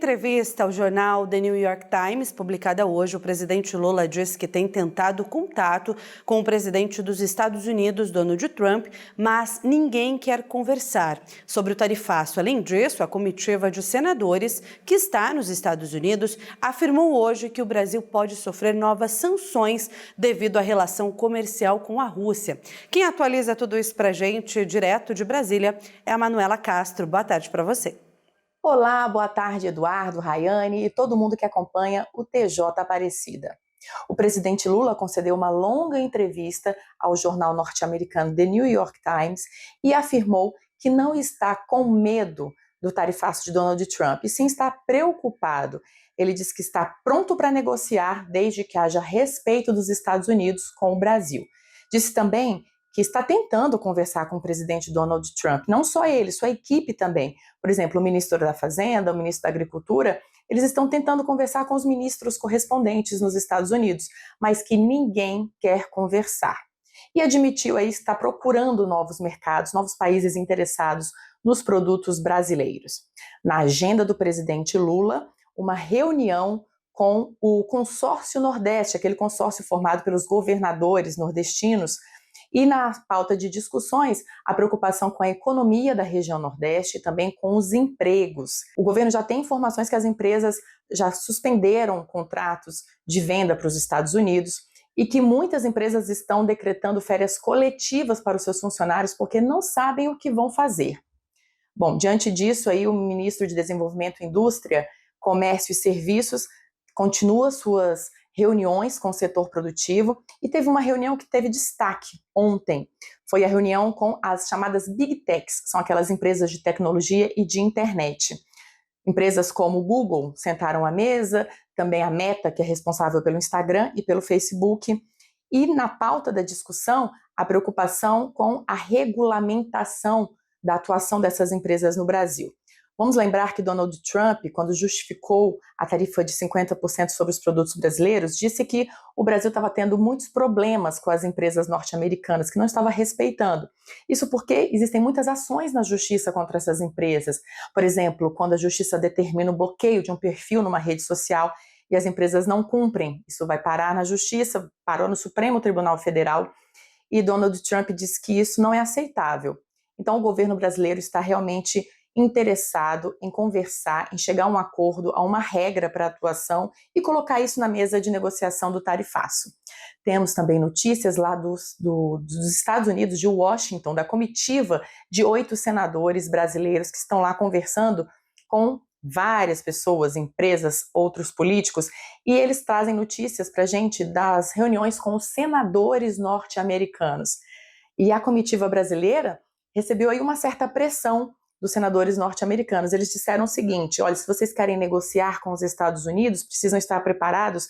Em entrevista ao jornal The New York Times, publicada hoje, o presidente Lula disse que tem tentado contato com o presidente dos Estados Unidos, Donald Trump, mas ninguém quer conversar sobre o tarifaço. Além disso, a comitiva de senadores que está nos Estados Unidos afirmou hoje que o Brasil pode sofrer novas sanções devido à relação comercial com a Rússia. Quem atualiza tudo isso para a gente, direto de Brasília, é a Manuela Castro. Boa tarde para você. Olá, boa tarde, Eduardo, Rayane e todo mundo que acompanha o TJ Aparecida. O presidente Lula concedeu uma longa entrevista ao jornal norte-americano The New York Times e afirmou que não está com medo do tarifaço de Donald Trump, e sim está preocupado. Ele diz que está pronto para negociar desde que haja respeito dos Estados Unidos com o Brasil. Disse também que está tentando conversar com o presidente Donald Trump, não só ele, sua equipe também. Por exemplo, o ministro da Fazenda, o ministro da Agricultura, eles estão tentando conversar com os ministros correspondentes nos Estados Unidos, mas que ninguém quer conversar. E admitiu aí que está procurando novos mercados, novos países interessados nos produtos brasileiros. Na agenda do presidente Lula, uma reunião com o Consórcio Nordeste, aquele consórcio formado pelos governadores nordestinos. E na pauta de discussões, a preocupação com a economia da região Nordeste e também com os empregos. O governo já tem informações que as empresas já suspenderam contratos de venda para os Estados Unidos e que muitas empresas estão decretando férias coletivas para os seus funcionários porque não sabem o que vão fazer. Bom, diante disso, aí, o ministro de Desenvolvimento, Indústria, Comércio e Serviços continua suas reuniões com o setor produtivo e teve uma reunião que teve destaque ontem. Foi a reunião com as chamadas Big Techs, são aquelas empresas de tecnologia e de internet. Empresas como o Google sentaram à mesa, também a Meta, que é responsável pelo Instagram e pelo Facebook. E na pauta da discussão, a preocupação com a regulamentação da atuação dessas empresas no Brasil. Vamos lembrar que Donald Trump, quando justificou a tarifa de 50% sobre os produtos brasileiros, disse que o Brasil estava tendo muitos problemas com as empresas norte-americanas, que não estava respeitando. Isso porque existem muitas ações na justiça contra essas empresas. Por exemplo, quando a justiça determina o bloqueio de um perfil numa rede social e as empresas não cumprem, isso vai parar na justiça, parou no Supremo Tribunal Federal, e Donald Trump disse que isso não é aceitável. Então, o governo brasileiro está realmente interessado em conversar, em chegar a um acordo, a uma regra para a atuação e colocar isso na mesa de negociação do tarifaço. Temos também notícias lá dos Estados Unidos, de Washington, da comitiva de 8 senadores brasileiros que estão lá conversando com várias pessoas, empresas, outros políticos, e eles trazem notícias para a gente das reuniões com os senadores norte-americanos. E a comitiva brasileira recebeu aí uma certa pressão dos senadores norte-americanos. Eles disseram o seguinte: olha, se vocês querem negociar com os Estados Unidos, precisam estar preparados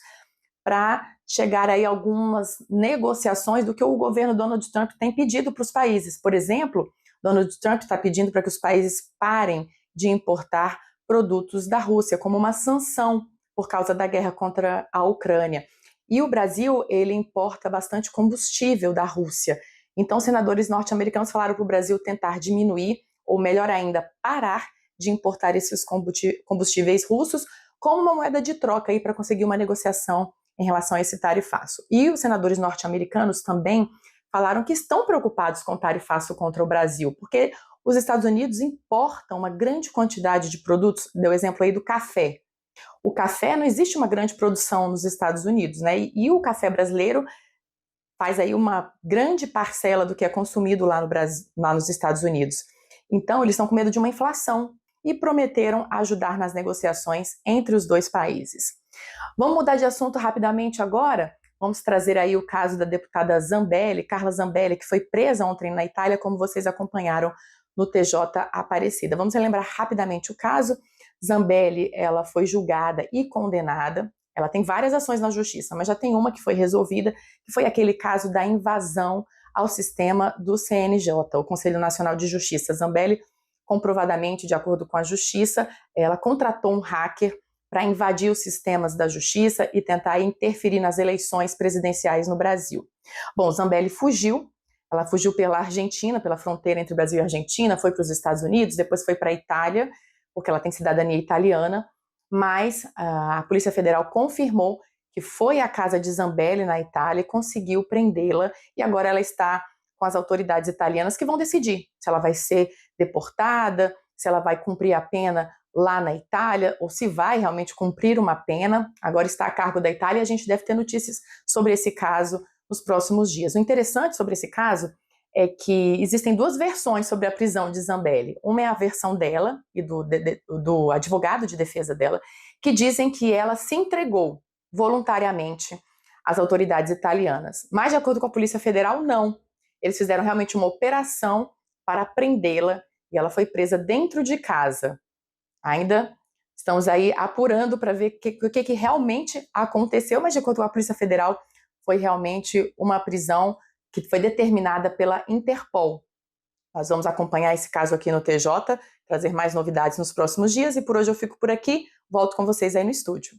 para chegar aí a algumas negociações do que o governo Donald Trump tem pedido para os países. Por exemplo, Donald Trump está pedindo para que os países parem de importar produtos da Rússia como uma sanção por causa da guerra contra a Ucrânia. E o Brasil, ele importa bastante combustível da Rússia. Então, senadores norte-americanos falaram para o Brasil tentar diminuir, ou melhor ainda, parar de importar esses combustíveis russos como uma moeda de troca aí para conseguir uma negociação em relação a esse tarifaço. E os senadores norte-americanos também falaram que estão preocupados com o tarifaço contra o Brasil, porque os Estados Unidos importam uma grande quantidade de produtos, deu exemplo aí do café. O café, não existe uma grande produção nos Estados Unidos, né? E o café brasileiro faz aí uma grande parcela do que é consumido lá no Brasil, lá nos Estados Unidos. Então, eles estão com medo de uma inflação e prometeram ajudar nas negociações entre os dois países. Vamos mudar de assunto rapidamente agora? Vamos trazer aí o caso da deputada Zambelli, Carla Zambelli, que foi presa ontem na Itália, como vocês acompanharam no TJ Aparecida. Vamos relembrar rapidamente o caso. Zambelli, ela foi julgada e condenada. Ela tem várias ações na justiça, mas já tem uma que foi resolvida, que foi aquele caso da invasão ao sistema do CNJ, o Conselho Nacional de Justiça. Zambelli, comprovadamente, de acordo com a justiça, ela contratou um hacker para invadir os sistemas da justiça e tentar interferir nas eleições presidenciais no Brasil. Bom, Zambelli fugiu, ela fugiu pela Argentina, pela fronteira entre o Brasil e a Argentina, foi para os Estados Unidos, depois foi para a Itália, porque ela tem cidadania italiana, mas a Polícia Federal confirmou que foi à casa de Zambelli, na Itália, e conseguiu prendê-la, e agora ela está com as autoridades italianas que vão decidir se ela vai ser deportada, se ela vai cumprir a pena lá na Itália, ou se vai realmente cumprir uma pena. Agora está a cargo da Itália e a gente deve ter notícias sobre esse caso nos próximos dias. O interessante sobre esse caso é que existem duas versões sobre a prisão de Zambelli. Uma é a versão dela e do advogado de defesa dela, que dizem que ela se entregou voluntariamente às autoridades italianas. Mas, de acordo com a Polícia Federal, não. Eles fizeram realmente uma operação para prendê-la e ela foi presa dentro de casa. Ainda estamos aí apurando para ver o que realmente aconteceu, mas de acordo com a Polícia Federal, foi realmente uma prisão que foi determinada pela Interpol. Nós vamos acompanhar esse caso aqui no TJ, trazer mais novidades nos próximos dias, e por hoje eu fico por aqui, volto com vocês aí no estúdio.